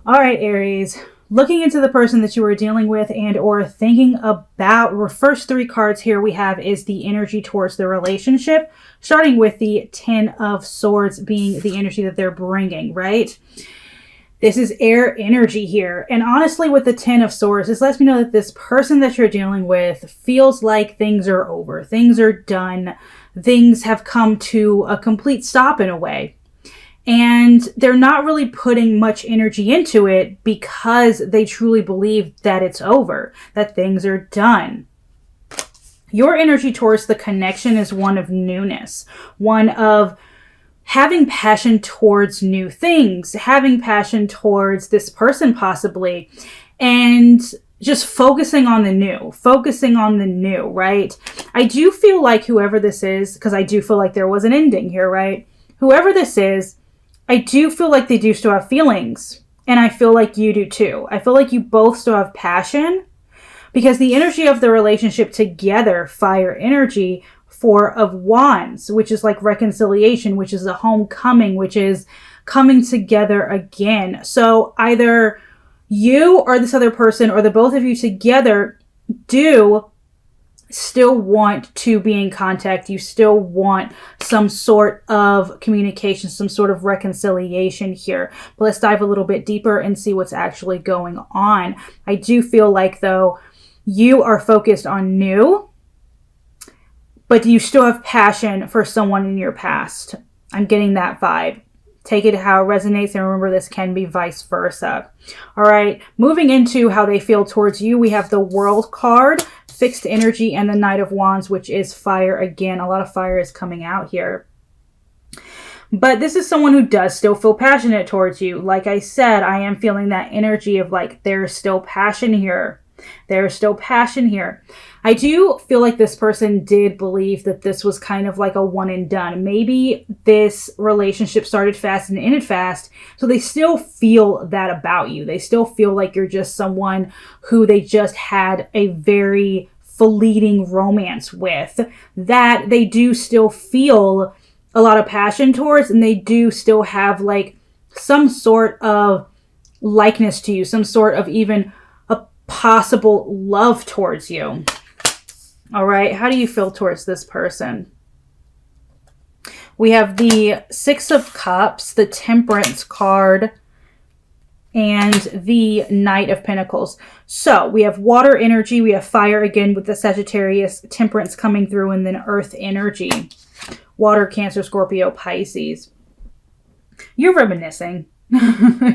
All right, Aries. Looking into the person that you are dealing with and or thinking about, our first three cards here we have is the energy towards the relationship, starting with the Ten of Swords being the energy that they're bringing, right? This is air energy here. And honestly, with the Ten of Swords, this lets me know that this person that you're dealing with feels like things are over. Things are done. Things have come to a complete stop in a way. And they're not really putting much energy into it because they truly believe that it's over, that things are done. Your energy towards the connection is one of newness, one of having passion towards new things, having passion towards this person possibly, and just focusing on the new, right? I do feel like whoever this is, because I do feel like there was an ending here, right? Whoever this is, I do feel like they do still have feelings. And I feel like you do too. I feel like you both still have passion because the energy of the relationship together, fire energy, Four of Wands, which is like reconciliation, which is a homecoming, which is coming together again. So either you or this other person or the both of you together do still want to be in contact. You still want some sort of communication, some sort of reconciliation here. But let's dive a little bit deeper and see what's actually going on. I do feel like, though, you are focused on new, but you still have passion for someone in your past. I'm getting that vibe. Take it how it resonates, and remember this can be vice versa. All right, moving into how they feel towards you, we have the World card, fixed energy, and the Knight of Wands, which is fire again. A lot of fire is coming out here. But this is someone who does still feel passionate towards you. Like I said, I am feeling that energy of like, there's still passion here. There's still passion here. I do feel like this person did believe that this was kind of like a one and done. Maybe this relationship started fast and ended fast. So they still feel that about you. They still feel like you're just someone who they just had a very fleeting romance with. That they do still feel a lot of passion towards, and they do still have like some sort of likeness to you, some sort of even possible love towards you. All right, how do you feel towards this person? We have the Six of Cups, the Temperance card, and the Knight of Pentacles. So we have water energy, we have fire again with the Sagittarius, Temperance coming through, and then earth energy. Water, Cancer, Scorpio, Pisces. You're reminiscing,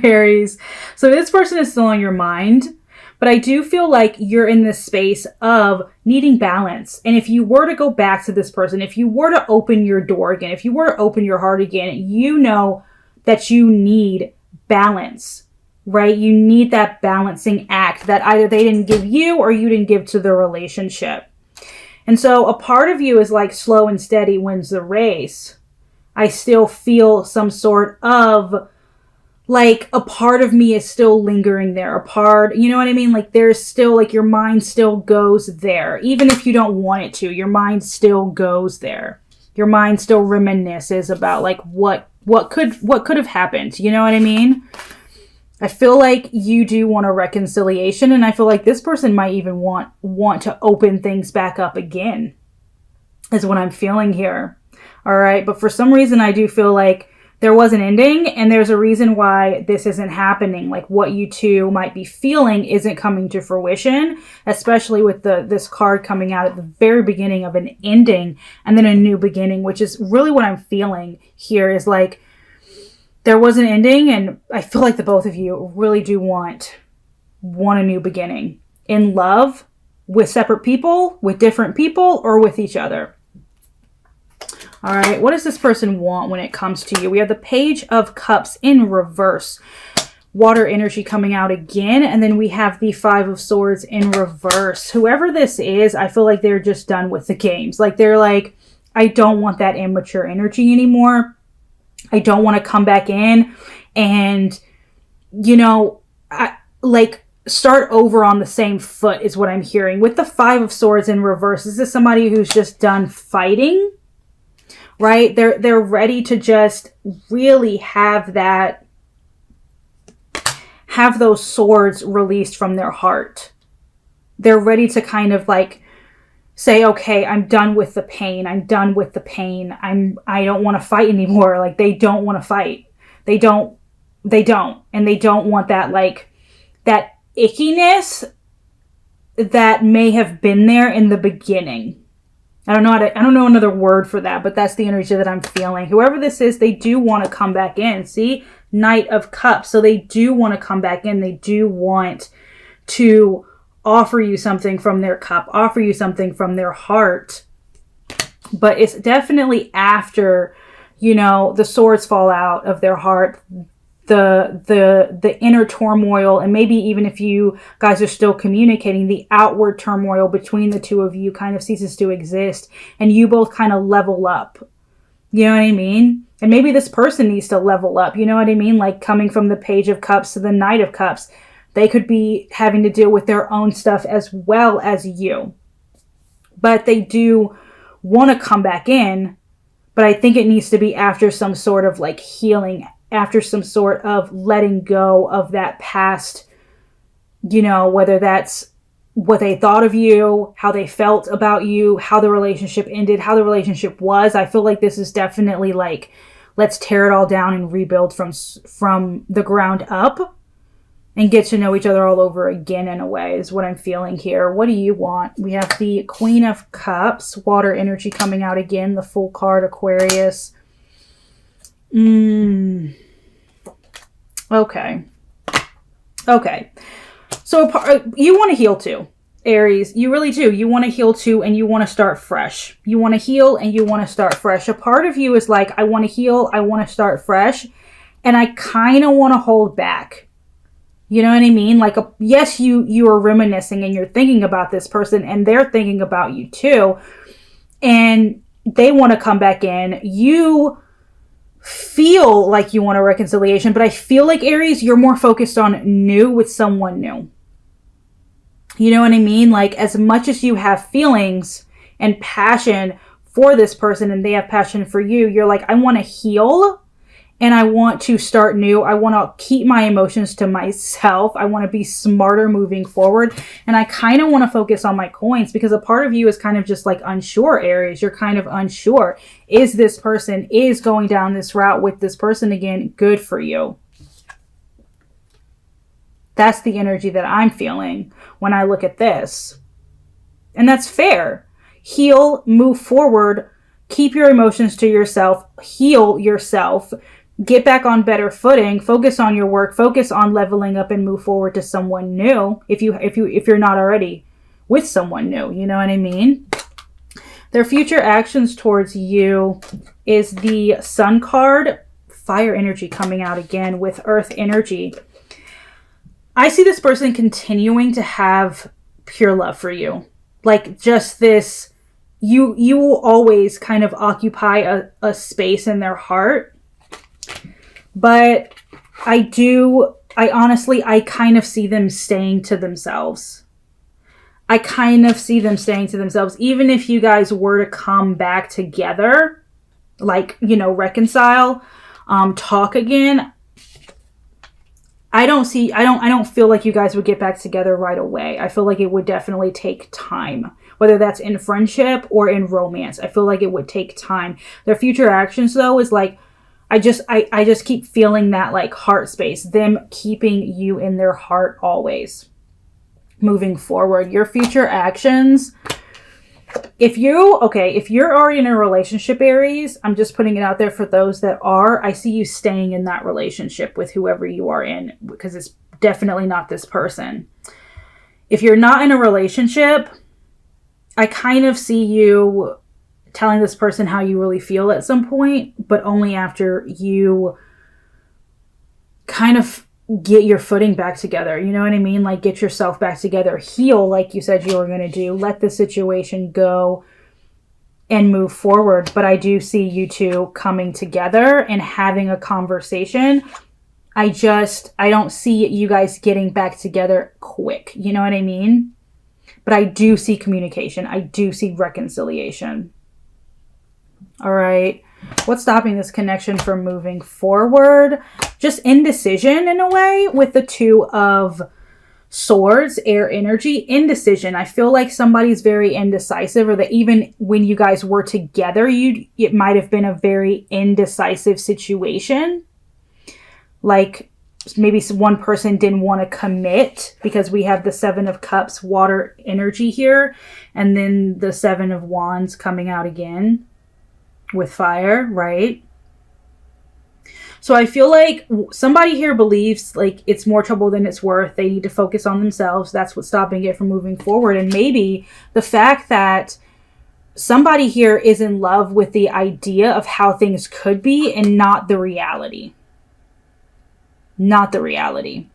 Aries. So this person is still on your mind. But I do feel like you're in this space of needing balance. And if you were to go back to this person, if you were to open your door again, if you were to open your heart again, you know that you need balance, right? You need that balancing act that either they didn't give you or you didn't give to the relationship. And so a part of you is like slow and steady wins the race. I still feel some sort of like a part of me is still lingering there. A part, you know what I mean? Like there's still like your mind still goes there. Even if you don't want it to, your mind still goes there. Your mind still reminisces about like what could have happened. You know what I mean? I feel like you do want a reconciliation, and I feel like this person might even want to open things back up again, is what I'm feeling here. All right. But for some reason, I do feel like there was an ending, and there's a reason why this isn't happening. Like what you two might be feeling isn't coming to fruition, especially with this card coming out at the very beginning of an ending and then a new beginning, which is really what I'm feeling here is like there was an ending, and I feel like the both of you really do want a new beginning in love, with separate people, with different people, or with each other. All right, what does this person want when it comes to you? We have the Page of Cups in reverse. Water energy coming out again. And then we have the Five of Swords in reverse. Whoever this is, I feel like they're just done with the games. Like they're like, I don't want that immature energy anymore. I don't want to come back in and, you know, start over on the same foot is what I'm hearing. With the Five of Swords in reverse, is this somebody who's just done fighting? Right? They're ready to just really have that have those swords released from their heart. They're ready to kind of like say, okay, I'm done with the pain. I'm done with the pain. I don't want to fight anymore. Like, they don't want to fight. They don't. And they don't want that, like, that ickiness that may have been there in the beginning. I don't know another word for that, but that's the energy that I'm feeling. Whoever this is, they do want to come back in. See? Knight of Cups. So they do want to come back in. They do want to offer you something from their cup, offer you something from their heart. But it's definitely after, you know, the swords fall out of their heart, the inner turmoil, and maybe even if you guys are still communicating, the outward turmoil between the two of you kind of ceases to exist, and you both kind of level up. You know what I mean? And maybe this person needs to level up. You know what I mean? Like, coming from the Page of Cups to the Knight of Cups. They could be having to deal with their own stuff as well as you. But they do want to come back in. But I think it needs to be after some sort of like healing. After some sort of letting go of that past. You know, whether that's what they thought of you, how they felt about you, how the relationship ended, how the relationship was. I feel like this is definitely like, let's tear it all down and rebuild from the ground up. And get to know each other all over again, in a way, is what I'm feeling here. What do you want? We have the Queen of Cups, water energy coming out again, the Fool card, Aquarius. Okay. So you want to heal too, Aries. You really do. You want to heal too, and you want to start fresh. You want to heal and you want to start fresh. A part of you is like, I want to heal, I want to start fresh, and I kind of want to hold back. You know what I mean? Like, yes, you are reminiscing and you're thinking about this person, and they're thinking about you too. And they want to come back in. You feel like you want a reconciliation, but I feel like, Aries, you're more focused on new with someone new. You know what I mean? Like, as much as you have feelings and passion for this person and they have passion for you, you're like, I want to heal. And I want to start new. I want to keep my emotions to myself. I want to be smarter moving forward. And I kind of want to focus on my coins, because a part of you is kind of just like unsure, Aries. You're kind of unsure. Is this person, is going down this route with this person again good for you? That's the energy that I'm feeling when I look at this. And that's fair. Heal, move forward, keep your emotions to yourself, heal yourself. Get back on better footing, focus on your work, focus on leveling up and move forward to someone new if you're not already with someone new, you know what I mean? Their future actions towards you is the Sun card, fire energy coming out again with earth energy. I see this person continuing to have pure love for you. Like, just this, you will always kind of occupy a space in their heart. But I honestly kind of see them staying to themselves. I kind of see them staying to themselves. Even if you guys were to come back together, like, you know, reconcile, talk again, I don't feel like you guys would get back together right away. I feel like it would definitely take time, whether that's in friendship or in romance. I feel like it would take time. Their future actions, though, is like, I just keep feeling that, like, heart space, them keeping you in their heart always moving forward. Your future actions, if you're already in a relationship, Aries, I'm just putting it out there for those that are, I see you staying in that relationship with whoever you are in, because it's definitely not this person. If you're not in a relationship, I kind of see you telling this person how you really feel at some point, but only after you kind of get your footing back together. You know what I mean? Like, get yourself back together, heal like you said you were going to do, let the situation go and move forward. But I do see you two coming together and having a conversation. I don't see you guys getting back together quick. You know what I mean? But I do see communication. I do see reconciliation. All right. What's stopping this connection from moving forward? Just indecision in a way with the Two of Swords, air energy, indecision. I feel like somebody's very indecisive, or that even when you guys were together, it might have been a very indecisive situation. Like maybe one person didn't want to commit, because we have the Seven of Cups, water energy here, and then the Seven of Wands coming out again with fire, right? So I feel like somebody here believes like it's more trouble than it's worth. They need to focus on themselves. That's what's stopping it from moving forward. And maybe the fact that somebody here is in love with the idea of how things could be and not the reality. Not the reality.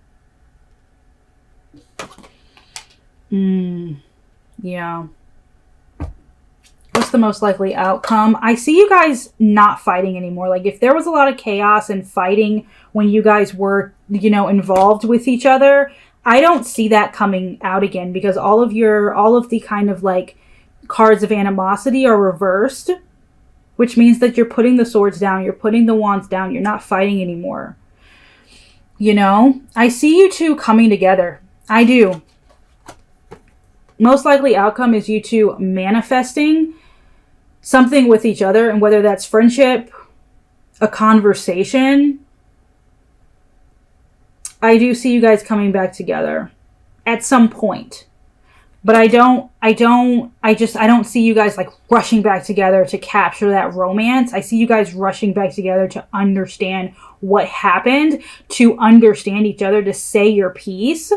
Yeah. What's the most likely outcome? I see you guys not fighting anymore. Like if there was a lot of chaos and fighting when you guys were, you know, involved with each other, I don't see that coming out again, because all of the kind of like cards of animosity are reversed, which means that you're putting the swords down, you're putting the wands down, you're not fighting anymore. You know, I see you two coming together. I do. Most likely outcome is you two manifesting something with each other, and whether that's friendship, a conversation. I do see you guys coming back together at some point. But I don't see you guys like rushing back together to capture that romance. I see you guys rushing back together to understand what happened, to understand each other, to say your piece,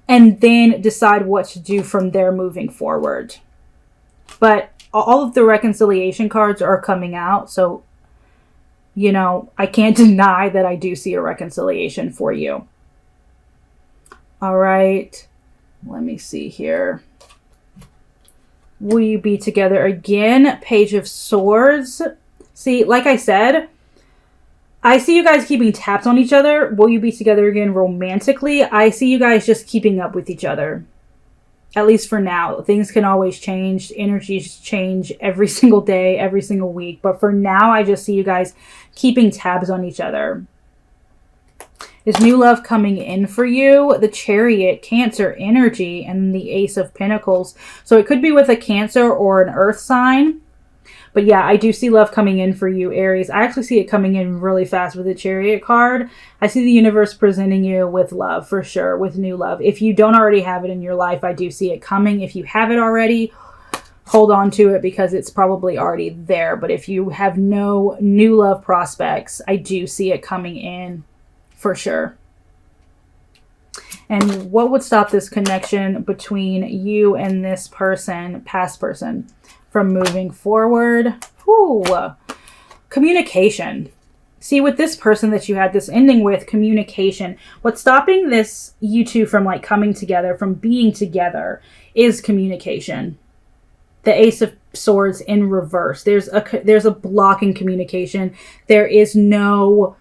and then decide what to do from there moving forward. But all of the reconciliation cards are coming out. So, you know, I can't deny that I do see a reconciliation for you. All right. Let me see here. Will you be together again? Page of Swords. See, like I said, I see you guys keeping tabs on each other. Will you be together again romantically? I see you guys just keeping up with each other. At least for now. Things can always change. Energies change every single day, every single week. But for now, I just see you guys keeping tabs on each other. Is new love coming in for you? The Chariot, Cancer energy, and the Ace of Pentacles. So it could be with a Cancer or an Earth sign. But yeah, I do see love coming in for you, Aries. I actually see it coming in really fast with the Chariot card. I see the universe presenting you with love, for sure, with new love. If you don't already have it in your life, I do see it coming. If you have it already, hold on to it, because it's probably already there. But if you have no new love prospects, I do see it coming in, for sure. And what would stop this connection between you and this person, past person, from moving forward? Ooh, communication. See, with this person that you had this ending with, communication. What's stopping this, you two, from like coming together, from being together, is communication. The Ace of Swords in reverse. There's a block in communication. There is no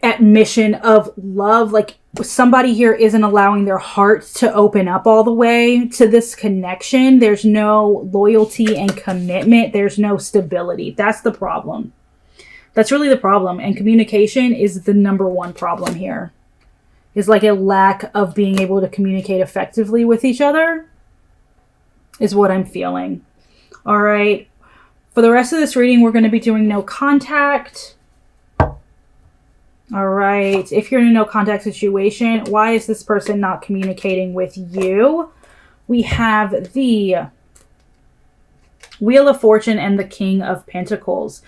admission of love. Like somebody here isn't allowing their heart to open up all the way to this connection. There's no loyalty and commitment. There's no stability. That's the problem. That's really the problem. And communication is the number one problem here. Is like a lack of being able to communicate effectively with each other is what I'm feeling. All right. For the rest of this reading, we're going to be doing no contact. All right. If you're in a no contact situation, why is this person not communicating with you? We have the Wheel of Fortune and the King of Pentacles.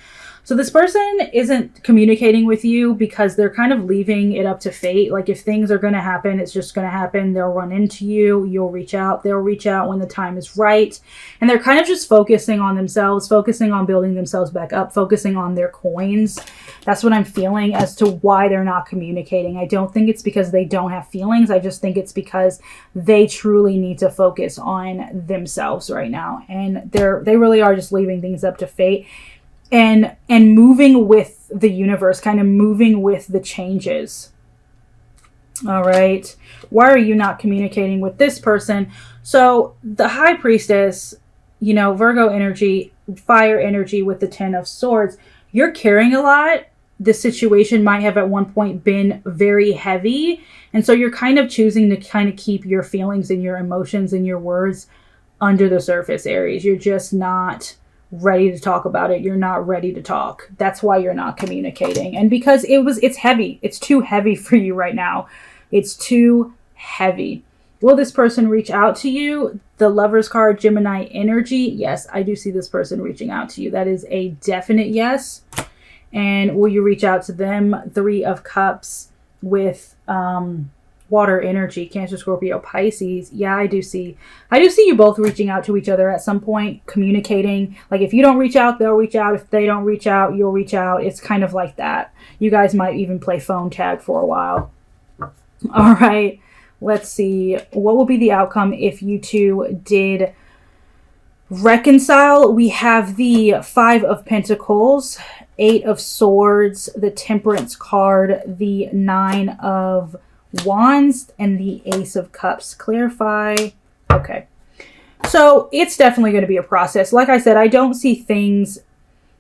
So this person isn't communicating with you because they're kind of leaving it up to fate. Like if things are going to happen, it's just going to happen. They'll run into you. You'll reach out. They'll reach out when the time is right. And they're kind of just focusing on themselves, focusing on building themselves back up, focusing on their coins. That's what I'm feeling as to why they're not communicating. I don't think it's because they don't have feelings. I just think it's because they truly need to focus on themselves right now. And they really are just leaving things up to fate. And moving with the universe, kind of moving with the changes. All right. Why are you not communicating with this person? So the High Priestess, you know, Virgo energy, fire energy with the 10 of Swords. You're carrying a lot. The situation might have at one point been very heavy. And so you're kind of choosing to kind of keep your feelings and your emotions and your words under the surface, Aries. You're just not ready to talk about it. You're not ready to talk. That's why you're not communicating. And because it's heavy. It's too heavy for you right now. It's too heavy. Will this person reach out to you? The Lovers card, Gemini energy. Yes, I do see this person reaching out to you. That is a definite yes. And will you reach out to them? 3 of Cups with water energy, Cancer, Scorpio, Pisces. Yeah, I do see you both reaching out to each other at some point, communicating. Like if you don't reach out, they'll reach out. If they don't reach out, you'll reach out. It's kind of like that. You guys might even play phone tag for a while. All right. Let's see. What will be the outcome if you two did reconcile? We have the 5 of Pentacles, 8 of Swords, the Temperance card, the 9 of Wands, and the Ace of Cups. Clarify. Okay. So it's definitely going to be a process. Like I said, I don't see things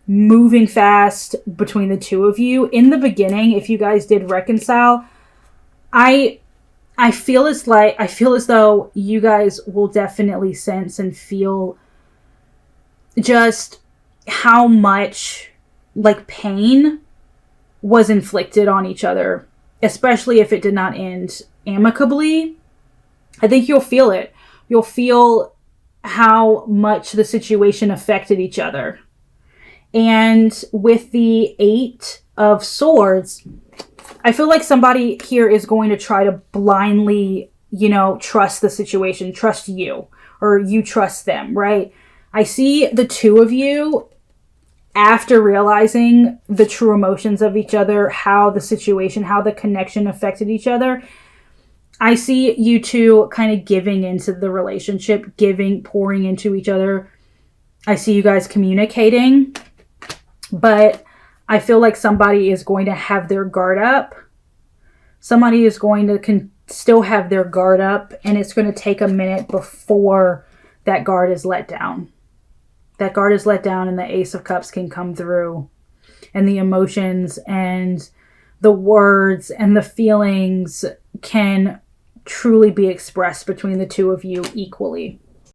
moving fast between the two of you. In the beginning, if you guys did reconcile, I feel as though you guys will definitely sense and feel just how much like pain was inflicted on each other, especially if it did not end amicably. I think you'll feel it. You'll feel how much the situation affected each other. And with the 8 of Swords, I feel like somebody here is going to try to blindly, trust the situation, trust you, or you trust them, right? I see the two of you, after realizing the true emotions of each other, how the situation, how the connection affected each other, I see you two kind of giving into the relationship, pouring into each other. I see you guys communicating, but I feel like somebody is going to have their guard up. Somebody is going to still have their guard up, and it's going to take a minute before that guard is let down. That guard is let down and the Ace of Cups can come through, and the emotions and the words and the feelings can truly be expressed between the two of you equally.